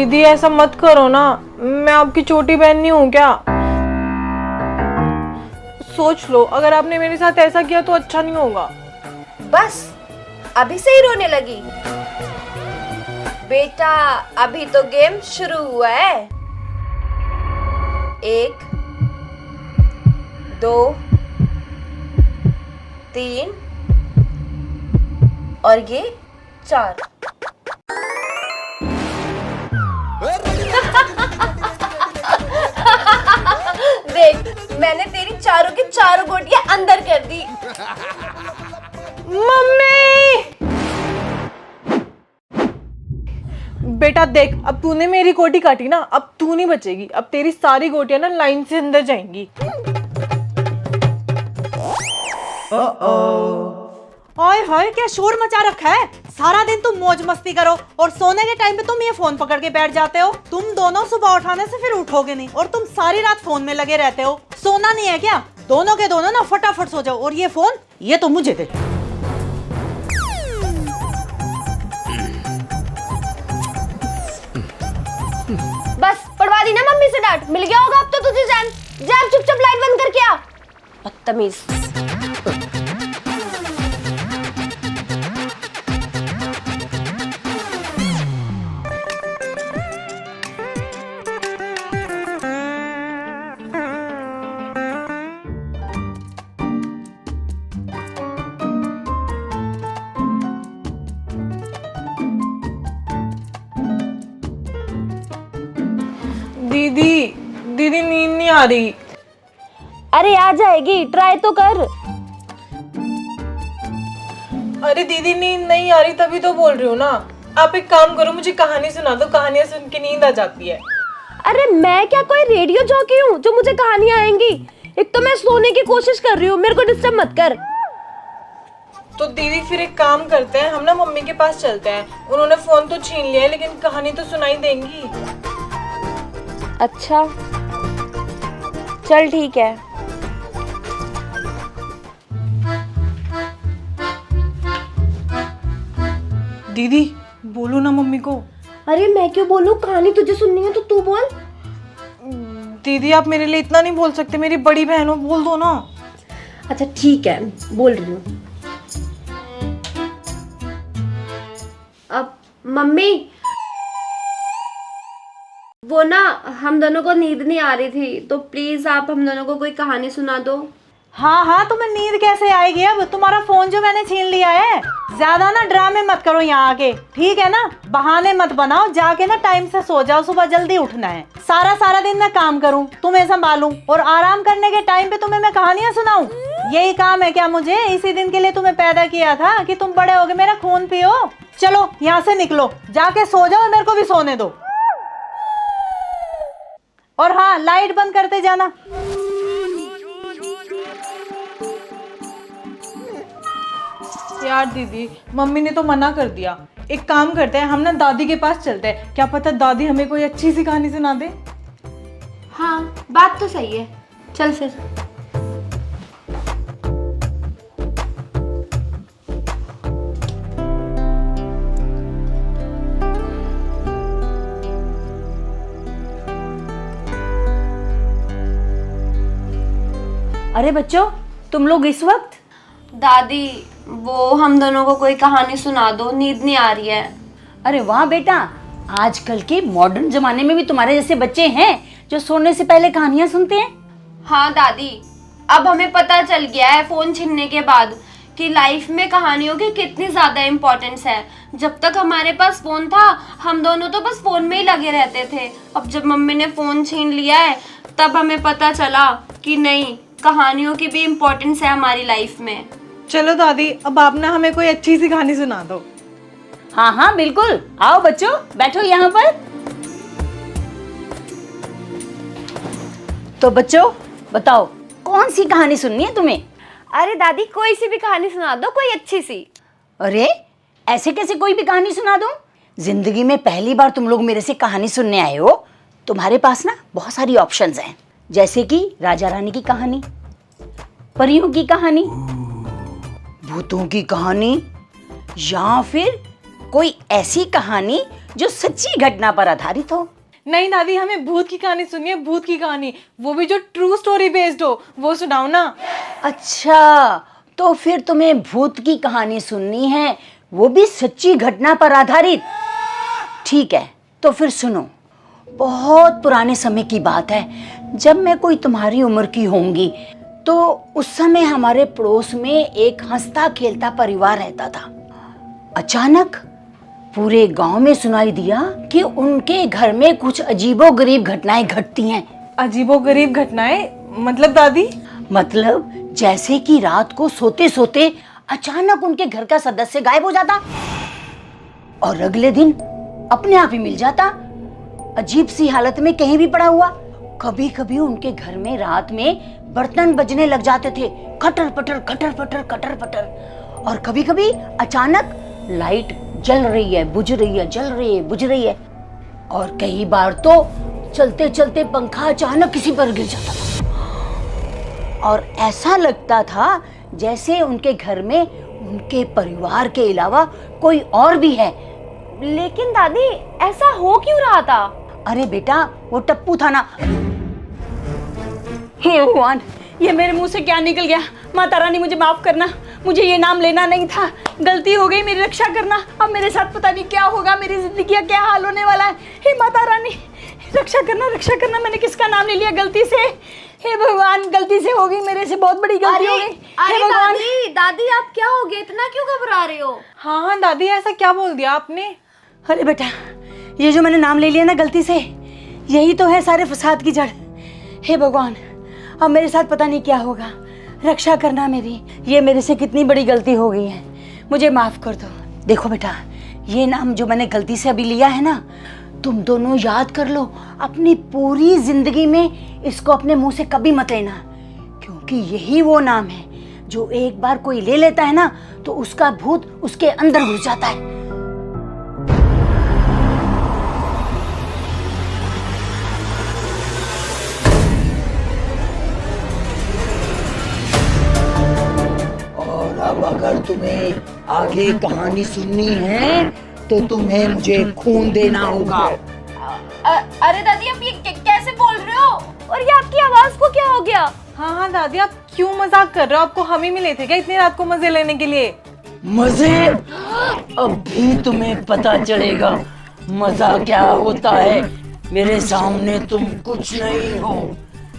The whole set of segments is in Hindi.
दीदी ऐसा मत करो ना, मैं आपकी छोटी बहन नहीं हूँ क्या? सोच लो, अगर आपने मेरे साथ ऐसा किया तो अच्छा नहीं होगा। बस अभी से ही रोने लगी? बेटा अभी तो गेम शुरू हुआ है। 1 2 3 और ये 4। देख, मैंने तेरी चारों की चारों गोटियां अंदर कर दी। मम्मी! बेटा देख, अब तूने मेरी गोटी काटी ना, अब तू नहीं बचेगी। अब तेरी सारी गोटियां ना लाइन से अंदर जाएंगी। ओए होए, क्या शोर मचा रखा है? सारा दिन तुम मौज मस्ती करो और सोने के टाइम पे तुम ये फोन पकड़ के बैठ जाते हो। तुम दोनों सुबह उठाने से फिर उठोगे नहीं और तुम सारी रात फोन में लगे रहते हो। सोना नहीं है क्या? दोनों के दोनों ना फटाफट सो जाओ। और ये फोन, ये तो मुझे दे। बस पढ़वा दी ना मम्मी से डांट, मिल गया होगा अब तो तुझे जान। जा चुपचाप लाइट बंद करके आ, बदतमीज। दीदी दीदी नींद नहीं आ रही। अरे आ जाएगी, ट्राई तो कर। अरे दीदी नींद नहीं आ रही तभी तो बोल रही हूँ ना। आप एक काम करो, मुझे कहानी सुना दो, कहानियां सुन के नींद आ जाती है। अरे मैं क्या कोई रेडियो जॉकी हूँ जो मुझे कहानियां आएंगी? एक तो मैं सोने की कोशिश कर रही हूँ, मेरे को डिस्टर्ब मत कर। तो दीदी फिर एक काम करते हैं, हम ना मम्मी के पास चलते हैं। उन्होंने फोन तो छीन लिया है लेकिन कहानी तो सुनाई देंगी। अच्छा चल ठीक है। दीदी बोलो ना मम्मी को। अरे मैं क्यों बोलूं? कहानी तुझे सुननी है तो तू बोल। दीदी आप मेरे लिए इतना नहीं बोल सकते, मेरी बड़ी बहन हो, बोल दो ना। अच्छा ठीक है, बोल रही हूँ। अब मम्मी, वो ना हम दोनों को नींद नहीं आ रही थी, तो प्लीज आप हम दोनों को कोई कहानी सुना दो। हाँ हाँ, तुम्हें नींद कैसे आएगी? अब तुम्हारा फोन जो मैंने छीन लिया है। ज्यादा ना ड्रामे मत करो यहाँ आके, ठीक है ना? बहाने मत बनाओ, जाके ना टाइम से सो जाओ, सुबह जल्दी उठना है। सारा दिन मैं काम करूँ, तुम्हें संभालूं और आराम करने के टाइम पे तुम्हें मैं कहानियां सुनाऊं? यही काम है क्या मुझे? इसी दिन के लिए तुम्हें पैदा किया था कि तुम बड़े होगे मेरा खून पियो। चलो यहाँ से निकलो, जाके सो जाओ, मेरे को भी सोने दो। और हाँ, लाइट बंद करते जाना। यार दीदी, मम्मी ने तो मना कर दिया। एक काम करते हैं, हम ना दादी के पास चलते हैं, क्या पता दादी हमें कोई अच्छी सी कहानी सुना दे। हाँ बात तो सही है, चल फिर। अरे बच्चों, तुम लोग इस वक्त? दादी वो हम दोनों को कोई कहानी सुना दो, नींद नहीं आ रही है। अरे वाह बेटा, आजकल के मॉडर्न जमाने में भी तुम्हारे जैसे बच्चे हैं जो सोने से पहले कहानियां सुनते हैं। हाँ दादी, अब हमें पता चल गया है फोन छीनने के बाद कि लाइफ में कहानियों की कितनी ज्यादा इम्पोर्टेंस है। जब तक हमारे पास फोन था हम दोनों तो बस फोन में ही लगे रहते थे। अब जब मम्मी ने फोन छीन लिया है तब हमें पता चला कि नहीं, कहानियों की भी इम्पोर्टेंस है हमारी लाइफ में। चलो दादी, अब आप ना हमें कोई अच्छी सी कहानी सुना दो। हाँ हाँ बिल्कुल, आओ बच्चों बैठो यहाँ पर। तो बच्चों बताओ, कौन सी कहानी सुननी है तुम्हें? अरे दादी कोई सी भी कहानी सुना दो, कोई अच्छी सी। अरे ऐसे कैसे कोई भी कहानी सुना दूं? जिंदगी में पहली बार तुम लोग मेरे से कहानी सुनने आए हो। तुम्हारे पास ना बहुत सारी ऑप्शंस हैं, जैसे कि राजा रानी की कहानी, परियों की कहानी, भूतों की कहानी, या फिर कोई ऐसी कहानी जो सच्ची घटना पर आधारित हो। नहीं दादी, हमें भूत की कहानी सुनिए, भूत की कहानी, वो भी जो ट्रू स्टोरी बेस्ड हो, वो सुनाओ ना। अच्छा, तो फिर तुम्हें भूत की कहानी सुननी है, वो भी सच्ची घटना पर आधारित। ठीक है, तो फिर सुनो। बहुत पुराने समय की बात है, जब मैं कोई तुम्हारी उम्र की होंगी, तो उस समय हमारे पड़ोस में एक हंसता खेलता परिवार रहता था। अचानक पूरे गांव में सुनाई दिया कि उनके घर में कुछ अजीबोगरीब घटनाएं घटती हैं। अजीबोगरीब घटनाएं मतलब दादी? मतलब जैसे कि रात को सोते सोते अचानक उनके घर का सदस्य गायब हो जाता और अगले दिन अपने आप ही मिल जाता, अजीब सी हालत में कहीं भी पड़ा हुआ। कभी कभी उनके घर में रात में बर्तन बजने लग जाते थे, खटर पटर खटर पटर खटर पटर। और कभी कभी अचानक लाइट जल रही है, बुझ रही है, जल रही है, बुझ रही है। और कई बार तो चलते चलते पंखा अचानक किसी पर गिर जाता था और ऐसा लगता था जैसे उनके घर में उनके परिवार के अलावा कोई और भी है। लेकिन दादी, ऐसा हो क्यों रहा था? अरे बेटा, वो टप्पू था ना। हे भगवान, ये मेरे मुंह से क्या निकल गया? माता रानी मुझे माफ करना, मुझे ये नाम लेना नहीं था, गलती हो गई, मेरी रक्षा करना। अब मेरे साथ पता नहीं क्या होगा, मेरी जिंदगी का क्या हाल होने वाला है। हे माता रानी, रक्षा करना, रक्षा करना। मैंने किसका नाम ले लिया गलती से? हे भगवान, गलती से हो गई, मेरे से बहुत बड़ी गलती हो गई। हे भगवान। दादी, दादी आप क्या हो गए? इतना क्यों घबरा रहे हो? हाँ हाँ दादी, ऐसा क्या बोल दिया आपने? अरे बेटा, ये जो मैंने नाम ले लिया ना गलती से, यही तो है सारे फसाद की जड़। हे भगवान, अब मेरे साथ पता नहीं क्या होगा, रक्षा करना मेरी। ये मेरे से कितनी बड़ी गलती हो गई है, मुझे माफ कर दो। देखो बेटा, ये नाम जो मैंने गलती से अभी लिया है ना, तुम दोनों याद कर लो, अपनी पूरी जिंदगी में इसको अपने मुंह से कभी मत लेना, क्योंकि यही वो नाम है जो एक बार कोई ले लेता है ना, तो उसका भूत उसके अंदर घुस जाता है। और अब अगर तुम्हें आगे कहानी सुननी है तो तुम्हें मुझे खून देना होगा। अरे दादी, आप ये कैसे बोल रहे हो? और ये आपकी आवाज को क्या हो गया? हाँ हाँ दादी, आप क्यों मजाक कर रहे हो? आपको हम ही मिले थे क्या इतनी रात को मजे लेने के लिए? मजे? अभी तुम्हें पता चलेगा मजा क्या होता है। मेरे सामने तुम कुछ नहीं हो,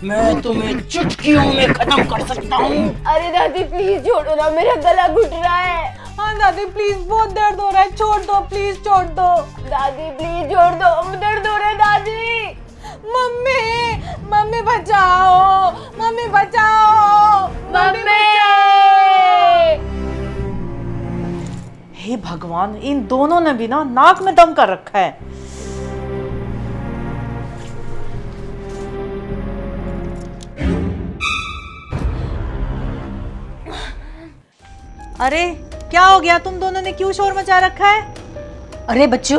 मैं तुम्हें चुटकियों में खत्म कर सकता हूँ। अरे दादी प्लीज छोड़ो ना, मेरा गला घुट रहा है। हाँ दादी प्लीज, बहुत दर्द हो रहा है, छोड़ दो प्लीज, छोड़ दो। दादी प्लीज छोड़ दो, दर्द हो रहा है दादी। मम्मी, मम्मी बचाओ, मम्मी बचाओ, मम्मी बचाओ। हे भगवान, इन दोनों ने भी ना नाक में दम कर रखा है। अरे क्या हो गया? तुम दोनों ने क्यों शोर मचा रखा है? अरे बच्चों,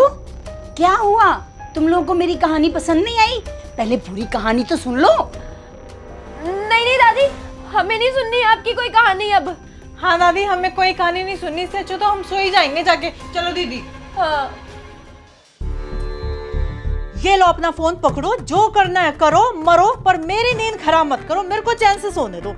क्या हुआ? तुम लोगों को मेरी कहानी पसंद नहीं आई? पहले पूरी कहानी तो सुन लो। नहीं नहीं दादी, हमें नहीं सुननी आपकी कोई कहानी अब। हाँ दादी, हमें कोई कहानी नहीं सुननी, इससे अच्छा तो हम सो ही जाएंगे जाके। चलो दीदी। हाँ। ये लो अपना फोन पकड़ो, जो करना है करो, मरो, पर मेरी नींद खराब मत करो, मेरे को चैन से सोने दो।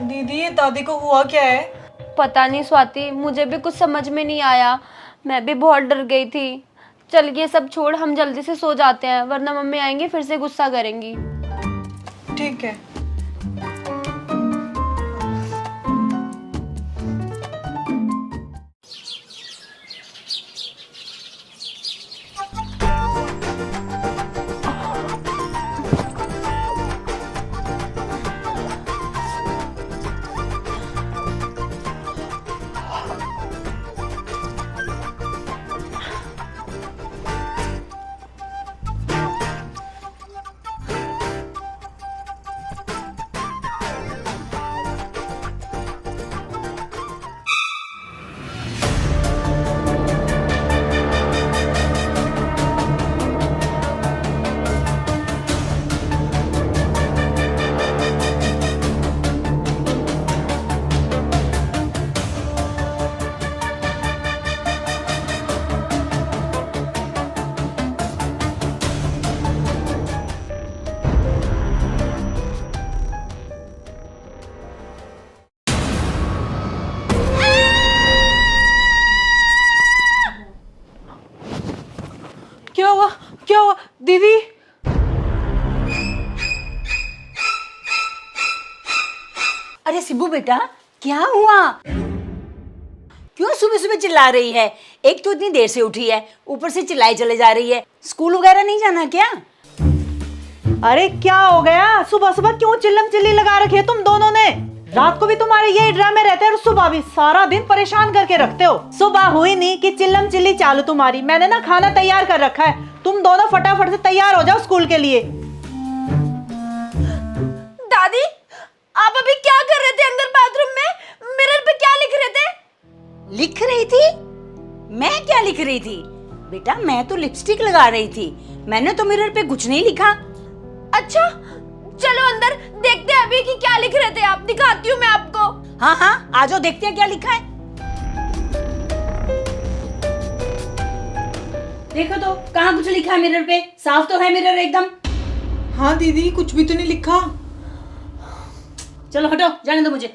दीदी, ये दादी को हुआ क्या है? पता नहीं स्वाति, मुझे भी कुछ समझ में नहीं आया, मैं भी बहुत डर गई थी। चल ये सब छोड़, हम जल्दी से सो जाते हैं, वरना मम्मी आएंगी फिर से गुस्सा करेंगी। ठीक है। दीदी अरे सिब्बू बेटा, क्या हुआ? क्यों सुबह सुबह चिल्ला रही है? एक तो इतनी देर से उठी है, ऊपर से चिल्लाई चले जा रही है। स्कूल वगैरह नहीं जाना क्या? अरे क्या हो गया? सुबह सुबह क्यों चिल्लम चिल्ली लगा रखी है तुम दोनों ने? रात को भी तुम्हारे यही ड्रामे रहते हैं और सुबह भी सारा दिन परेशान करके रखते हो। सुबह हुई नहीं कि चिल्लम चिल्ली चालू तुम्हारी। मैंने ना खाना तैयार कर रखा है, तुम दोनों फटाफट से तैयार हो जाओ स्कूल के लिए। दादी, आप अभी क्या कर रहे थे अंदर बाथरूम में? मिरर पे क्या लिख रहे थे? लिख रही थी? मैं क्या लिख रही थी? बेटा मैं तो लिपस्टिक लगा रही थी, मैंने तो मिरर पे कुछ नहीं लिखा। अच्छा, चलो अंदर देखते हैं अभी कि क्या लिख रहे थे आप। दिखाती हूँ मैं आपको। हाँ हाँ, आ जाओ देखते हैं क्या लिखा है। देखो तो कहाँ कुछ लिखा है मिरर पे? साफ तो है मिरर एकदम। हाँ दीदी, कुछ भी तो नहीं लिखा। चलो हटो, जाने दो मुझे।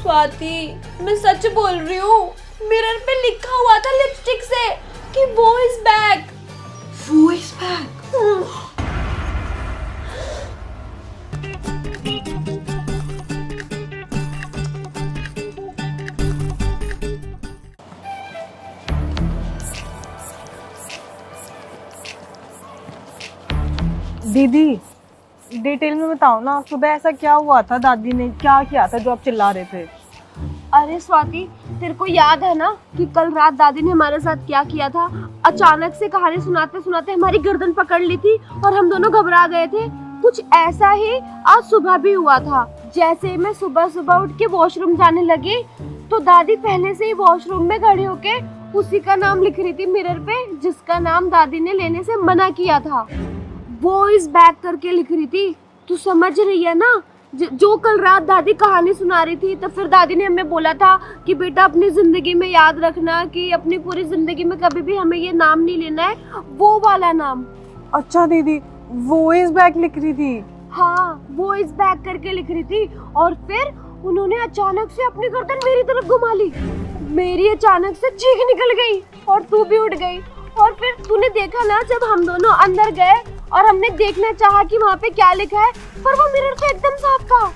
स्वाति, मैं सच बोल रही हूँ। मिरर पे लिखा हुआ था लिपस्टिक से कि वो इज बैक। वो इज बैक। दीदी डिटेल में बताओ ना, सुबह ऐसा क्या हुआ था? दादी ने क्या किया था जो आप चिल्ला रहे थे? अरे स्वाति, तेरे को याद है ना कि कल रात दादी ने हमारे साथ क्या किया था? अचानक से कहानी सुनाते सुनाते हमारी गर्दन पकड़ ली थी और हम दोनों घबरा गए थे। कुछ ऐसा ही आज सुबह भी हुआ था। जैसे मैं सुबह सुबह उठ के वॉशरूम जाने लगी तो दादी पहले से ही वॉशरूम में खड़ी होके उसी का नाम लिख रही थी मिरर पे, जिसका नाम दादी ने लेने से मना किया था। वो इस बैक करके लिख रही थी। तू समझ रही है ना? जो कल रात दादी कहानी सुना रही थी, तो फिर दादी ने हमें बोला था कि बेटा अपनी जिंदगी में याद रखना कि अपनी पूरी जिंदगी में कभी भी हमें ये नाम नहीं लेना है, वो वाला नाम। अच्छा दीदी, वो इज बैक लिख रही थी? हाँ, वो इस बैक करके लिख रही थी। और फिर उन्होंने अचानक से अपनी गर्दन मेरी तरफ घुमा ली। मेरी अचानक से चीख निकल गई और तू भी उठ गई। और फिर तूने देखा ना, जब हम दोनों अंदर गए और हमने देखना चाहा कि वहाँ पे क्या लिखा है, पर वो मिरर तो एकदम साफ था।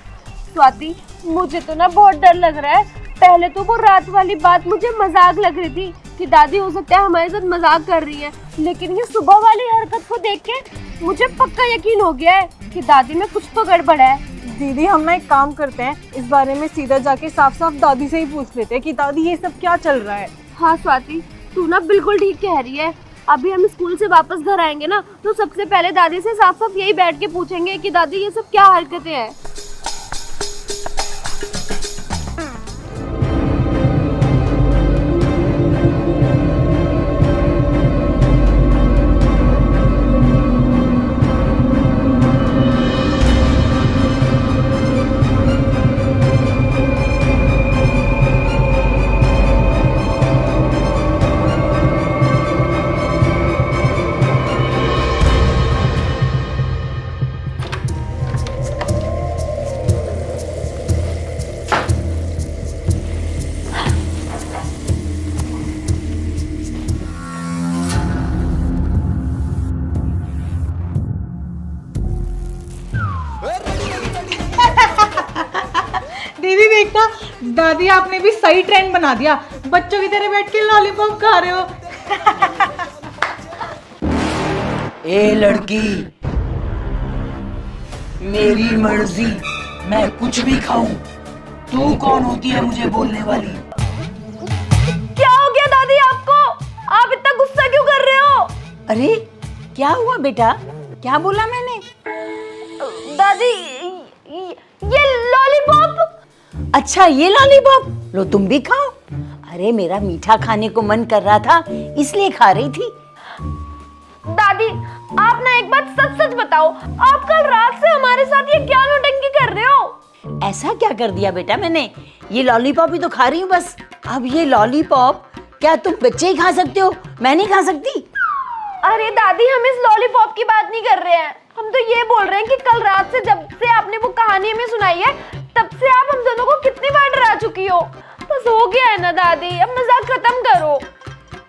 स्वाति, मुझे तो ना बहुत डर लग रहा है। पहले तो वो रात वाली बात मुझे मजाक लग रही थी कि दादी हो सकता है हमारे साथ मजाक कर रही है, लेकिन ये सुबह वाली हरकत को देख के मुझे पक्का यकीन हो गया है कि दादी में कुछ तो गड़बड़ है। दीदी हम ना एक काम करते हैं, इस बारे में सीधा जाके साफ साफ दादी से ही पूछ लेते हैं कि दादी ये सब क्या चल रहा है। हाँ स्वाति, तू ना बिल्कुल ठीक कह रही है। अभी हम स्कूल से वापस घर आएंगे ना, तो सबसे पहले दादी से साफ साफ यही बैठ के पूछेंगे कि दादी ये सब क्या हरकतें हैं। दीदी देखना, दादी आपने भी सही ट्रेंड बना दिया। बच्चों की तरह बैठ के लॉलीपॉप खा रहे हो। ए लड़की, मेरी मर्जी, मैं कुछ भी खाऊं। तू कौन होती है मुझे बोलने वाली? क्या हो गया दादी आपको? आप इतना गुस्सा क्यों कर रहे हो? अरे क्या हुआ बेटा? क्या बोला मैंने? दादी, ये लॉलीपॉप। अच्छा ये लॉलीपॉप, लो तुम भी खाओ। अरे मेरा मीठा खाने को मन कर रहा था, इसलिए खा रही थी। दादी, आप ना एक बात सच सच बताओ, आप कल रात से हमारे साथ ये क्या नौटंकी कर रहे हो? ऐसा क्या कर दिया बेटा मैंने? ये लॉलीपॉप ही तो खा रही हूँ बस। अब ये लॉलीपॉप क्या तुम बच्चे ही खा सकते हो, मैं नहीं खा सकती? अरे दादी, हम इस लॉलीपॉप की बात नहीं कर रहे हैं। हम तो ये बोल रहे हैं कि कल रात से जब से आपने वो कहानी हमें सुनाई है, तब से आप हम दोनों को कितनी बार डरा चुकी हो। बस हो गया है ना दादी, अब मजाक खत्म करो।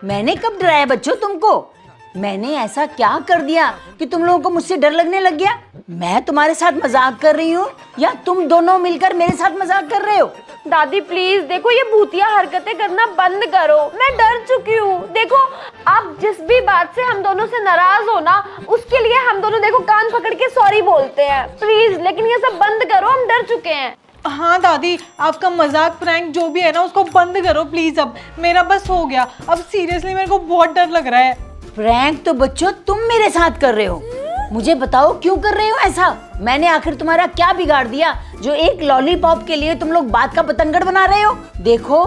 मैंने कब डराया बच्चों तुमको? मैंने ऐसा क्या कर दिया कि तुम लोगों को मुझसे डर लगने लग गया? मैं तुम्हारे साथ मजाक कर रही हूँ या तुम दोनों मिलकर मेरे साथ मजाक कर रहे हो? दादी प्लीज देखो, ये भूतिया हरकतें करना बंद करो, मैं डर चुकी हूँ। देखो आप जिस भी बात से हम दोनों से नाराज हो ना, उसके लिए हम दोनों देखो कान पकड़ के सॉरी बोलते हैं प्लीज, लेकिन ये सब बंद करो, हम डर चुके हैं। हाँ दादी, आपका मजाक प्रैंक जो भी है ना उसको बंद करो प्लीज। अब मेरा बस हो गया, अब सीरियसली मेरे को बहुत डर लग रहा है। प्रैंक तो बच्चों तुम मेरे साथ कर रहे हो। मुझे बताओ क्यों कर रहे हो ऐसा? मैंने आखिर तुम्हारा क्या बिगाड़ दिया जो एक लॉलीपॉप के लिए तुम लोग बात का पतंगड़ बना रहे हो? देखो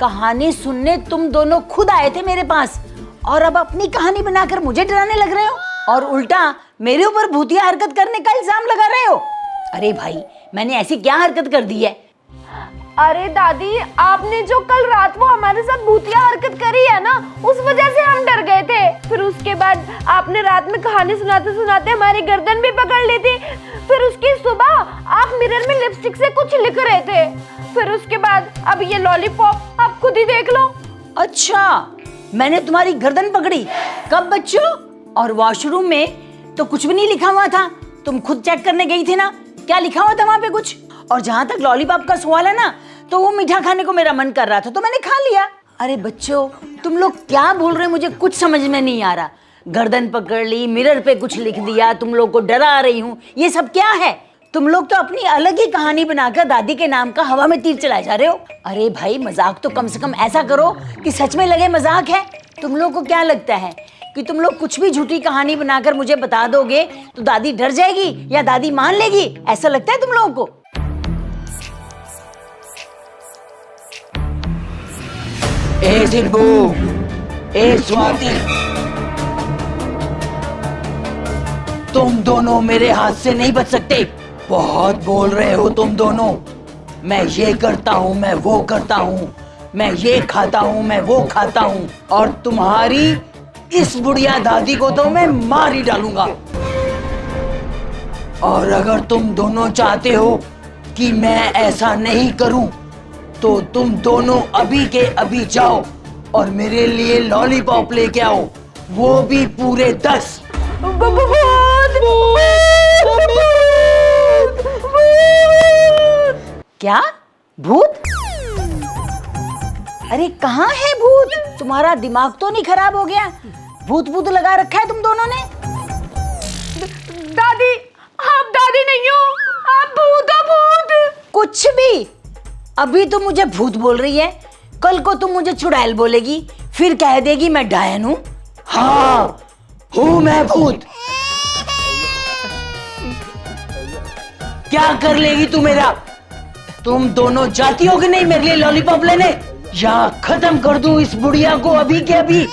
कहानी सुनने तुम दोनों खुद आए थे मेरे पास और अब अपनी कहानी बनाकर मुझे डराने लग रहे हो और उल्टा मेरे ऊपर भूतिया हरकत करने का इल्जाम लगा रहे हो। अरे भाई मैंने ऐसी क्या हरकत कर दी है? अरे दादी आपने जो कल रात वो हमारे साथ भूतिया हरकत करी है ना, उस वजह से हम डर गए थे। फिर उसके बाद आपने रात में कहानी सुनाते सुनाते हमारी गर्दन भी पकड़ ली थी। फिर उसकी सुबह आप मिरर में लिपस्टिक से कुछ लिख रहे थे। फिर उसके बाद अब ये लॉलीपॉप आप खुद ही देख लो। अच्छा मैंने तुम्हारी गर्दन पकड़ी? कब बच्चों? और वॉशरूम में तो कुछ भी नहीं लिखा हुआ था, तुम खुद चेक करने गई थी ना, क्या लिखा हुआ था वहां पे कुछ? और जहां तक लॉलीपॉप का सवाल है ना, तो वो मीठा खाने को मेरा मन कर रहा था तो मैंने खा लिया। अरे बच्चों तुम लोग क्या बोल रहे हो मुझे कुछ समझ में नहीं आ रहा। गर्दन पकड़ ली, मिरर पे कुछ लिख दिया, तुम लोग को डरा रही हूँ, ये सब क्या है? तुम लोग तो अपनी अलग ही कहानी बनाकर दादी के नाम का हवा में तीर चलाए जा रहे हो। अरे भाई मजाक तो कम से कम ऐसा करो कि सच में लगे मजाक है। तुम लोग को क्या लगता है कि तुम लोग कुछ भी झूठी कहानी बनाकर मुझे बता दोगे तो दादी डर जाएगी या दादी मान लेगी? ऐसा लगता है तुम लोगों को? ए सिंबू, ए स्वाति, तुम दोनों मेरे हाथ से नहीं बच सकते। बहुत बोल रहे हो तुम दोनों। मैं ये करता हूँ, मैं वो करता हूँ, मैं ये खाता हूँ, मैं वो खाता हूँ, और तुम्हारी इस बुढ़िया दादी को तो मैं मार ही डालूंगा। और अगर तुम दोनों चाहते हो कि मैं ऐसा नहीं करूं, तो तुम दोनों अभी के अभी जाओ और मेरे लिए लॉलीपॉप लेके आओ, वो भी पूरे 10। क्या भूत? अरे कहाँ है भूत? तुम्हारा दिमाग तो नहीं खराब हो गया? भूत भूत लगा रखा है तुम दोनों ने। दादी आप दादी नहीं हो, आप भूत हो भूत। कुछ भी। अभी तो मुझे भूत बोल रही है, कल को तुम मुझे चुड़ैल बोलेगी, फिर कह देगी मैं डायन हूँ। हाँ हूँ मैं भूत। क्या कर लेगी तू मेरा? तुम दोनों जाती हो कि नहीं मेरे लिए लॉलीपॉप लेने, या खत्म कर दूं इस बुढ़िया को अभी के अभी?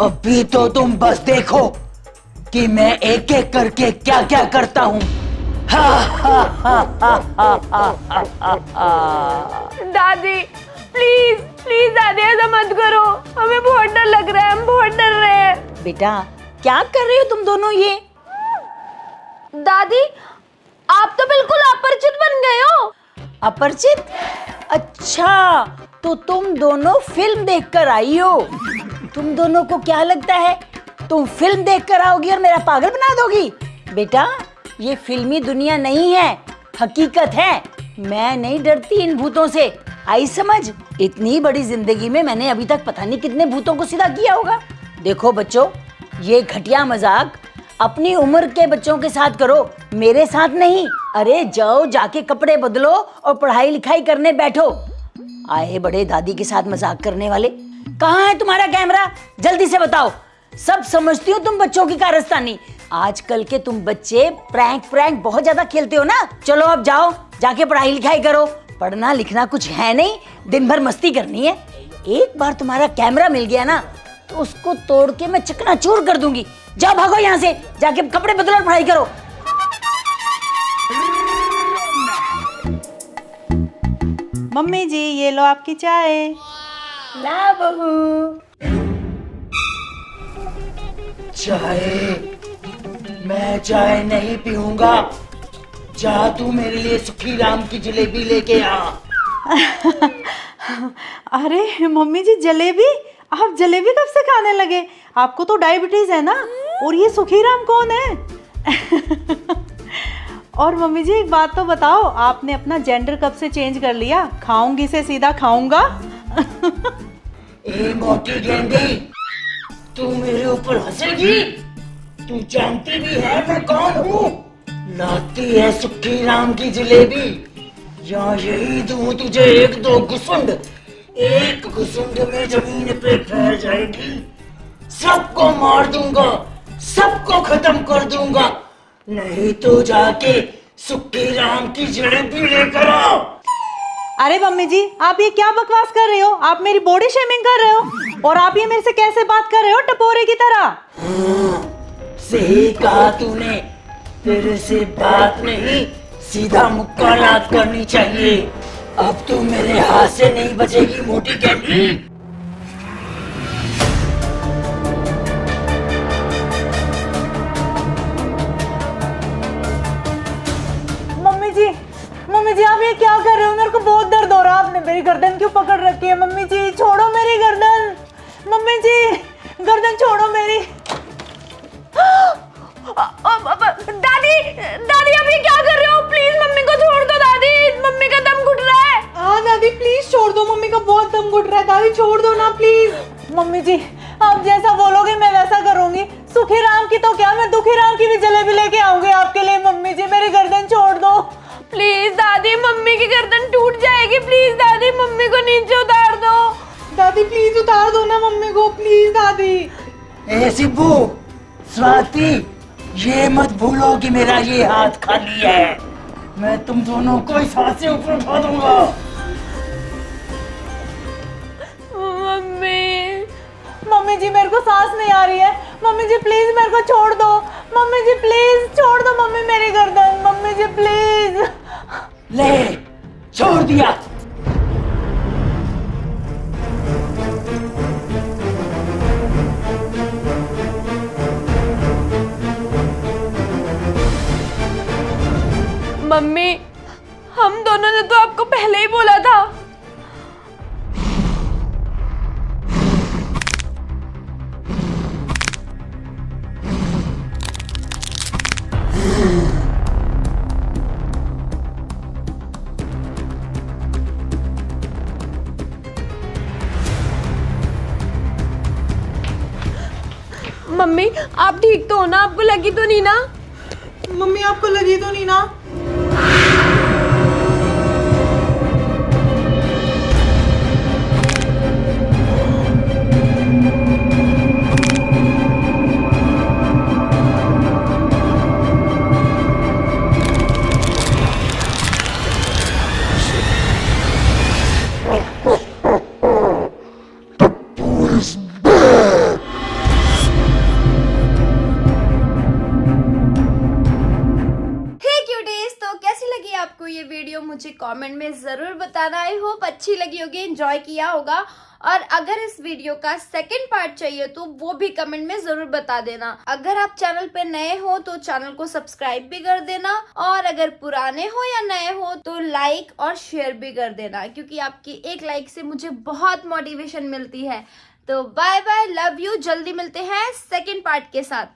अभी तो तुम बस देखो कि मैं एक एक करके क्या क्या करता हूँ। दादी प्लीज प्लीज दादी ऐसा मत करो, हमें बहुत डर लग रहा है, हम बहुत डर रहे हैं। बेटा क्या कर रहे हो तुम दोनों ये? दादी आप तो बिल्कुल अपरिचित बन गए हो। अपरिचित? अच्छा तो तुम दोनों फिल्म देखकर आई हो। तुम दोनों को क्या लगता है तुम फिल्म देखकर आओगी और मेरा पागल बना दोगी? बेटा ये फिल्मी दुनिया नहीं है, हकीकत है। मैं नहीं डरती इन भूतों से, आई समझ? इतनी बड़ी जिंदगी में मैंने अभी तक पता नहीं कितने भूतों को सीधा किया होगा। देखो बच्चों ये घटिया मजाक अपनी उम्र के बच्चों के साथ करो, मेरे साथ नहीं। अरे जाओ जाके कपड़े बदलो और पढ़ाई लिखाई करने बैठो। आए बड़े दादी के साथ मजाक करने वाले। कहाँ है तुम्हारा कैमरा? जल्दी से बताओ। सब समझती हो तुम बच्चों की कारस्तानी। आजकल के तुम बच्चे प्रैंक बहुत ज्यादा खेलते हो ना। चलो अब जाओ जाके पढ़ाई लिखाई करो, पढ़ना लिखना कुछ है नहीं, दिन भर मस्ती करनी है। एक बार तुम्हारा कैमरा मिल गया ना तो उसको तोड़ के मैं चकनाचूर कर दूंगी। जाओ भागो यहाँ से, जाके कपड़े बदलो और पढ़ाई करो। मम्मी जी ये लो आपकी चाय। ला बहू। चाय? मैं चाय नहीं पीऊंगा। जा तू मेरे लिए सुखी राम की जलेबी लेके आ। अरे मम्मी जी, जलेबी? आप जलेबी कब से खाने लगे? आपको तो डायबिटीज है ना? और ये सुखीराम कौन है? और मम्मी जी एक बात तो बताओ, आपने अपना जेंडर कब से चेंज कर लिया? खाऊंगी से सीधा खाऊंगा। ए मोटी गेंडी, तू मेरे ऊपर हंसेगी? तू जानती भी है मैं कौन हूँ? लाती है सुखी राम की जलेबी, या यही दूं तुझे एक दो घुसुंड, एक घुसुंड में जमीन पे फैल जाएगी। सबको मार दूंगा, सबको खत्म कर दूंगा, नहीं तो जाके सुखी राम की जलेबी लेकर आओ। अरे मम्मी जी, आप ये क्या बकवास कर रहे हो? आप मेरी बॉडी शेमिंग कर रहे हो, और आप ये मेरे से कैसे बात कर रहे हो टपोरे की तरह? सही कहा तूने, तेरे से बात नहीं सीधा मुक्कालात करनी चाहिए। अब तू मेरे हाथ से नहीं बचेगी मोटी कैंडी। मम्मी जी आप ये क्या कर रहे हो? मेरे को बहुत दर्द हो रहा है। आपने मेरी गर्दन क्यों पकड़ रखी है? मम्मी जी छोड़ो मेरी गर्दन। मम्मी जी गर्दन छोड़ो मेरी। दादी दादी आप ये क्या कर रहे हो? प्लीज मम्मी को छोड़ दो दादी, मम्मी का दम घुट रहा है। हाँ दादी प्लीज छोड़ दो, मम्मी का बहुत दम घुट रहा है। दादी छोड़ दो ना प्लीज। मम्मी जी आप जैसा बोलोगे मैं वैसा करूंगी। सुखी राम की तो क्या, मैं दुखी राम की भी जलेबी लेके आऊंगी आपके लिए। मम्मी जी मेरी गर्दन छोड़ दो प्लीज दादी, मम्मी की गर्दन टूट जाएगी। प्लीज दादी मम्मी को नीचे उतार दो। दादी प्लीज उतार दो ना मम्मी को, प्लीज दादी। ए सिब्बू, स्वाति, ये मत भूलो कि मेरा ये हाथ खाली है। मैं तुम दोनों को इस हाथ से ऊपर उठा दूंगा। मम्मी जी मेरे को सांस नहीं आ रही है। मम्मी जी प्लीज मेरे को छोड़ दो। मम्मी जी प्लीज छोड़ दो मम्मी मेरी गर्दन। Mummy ji please. ले, छोड़ दिया। मम्मी हम दोनों ने तो आपको पहले ही बोला था। मम्मी आप ठीक तो हो ना? आपको लगी तो नहीं ना? मम्मी आपको लगी तो नहीं ना? आपको ये वीडियो मुझे कमेंट में ज़रूर बताना। आई होप अच्छी लगी होगी, एंजॉय किया होगा। और अगर इस वीडियो का सेकंड पार्ट चाहिए तो वो भी कमेंट में ज़रूर बता देना। अगर आप चैनल पे नए हो तो चैनल को सब्सक्राइब भी कर देना, और अगर पुराने हो या नए हो तो लाइक और शेयर भी कर देना, क्योंकि आपकी एक लाइक से मुझे बहुत मोटिवेशन मिलती है। तो बाय बाय, लव यू। जल्दी मिलते हैं सेकंड पार्ट के साथ।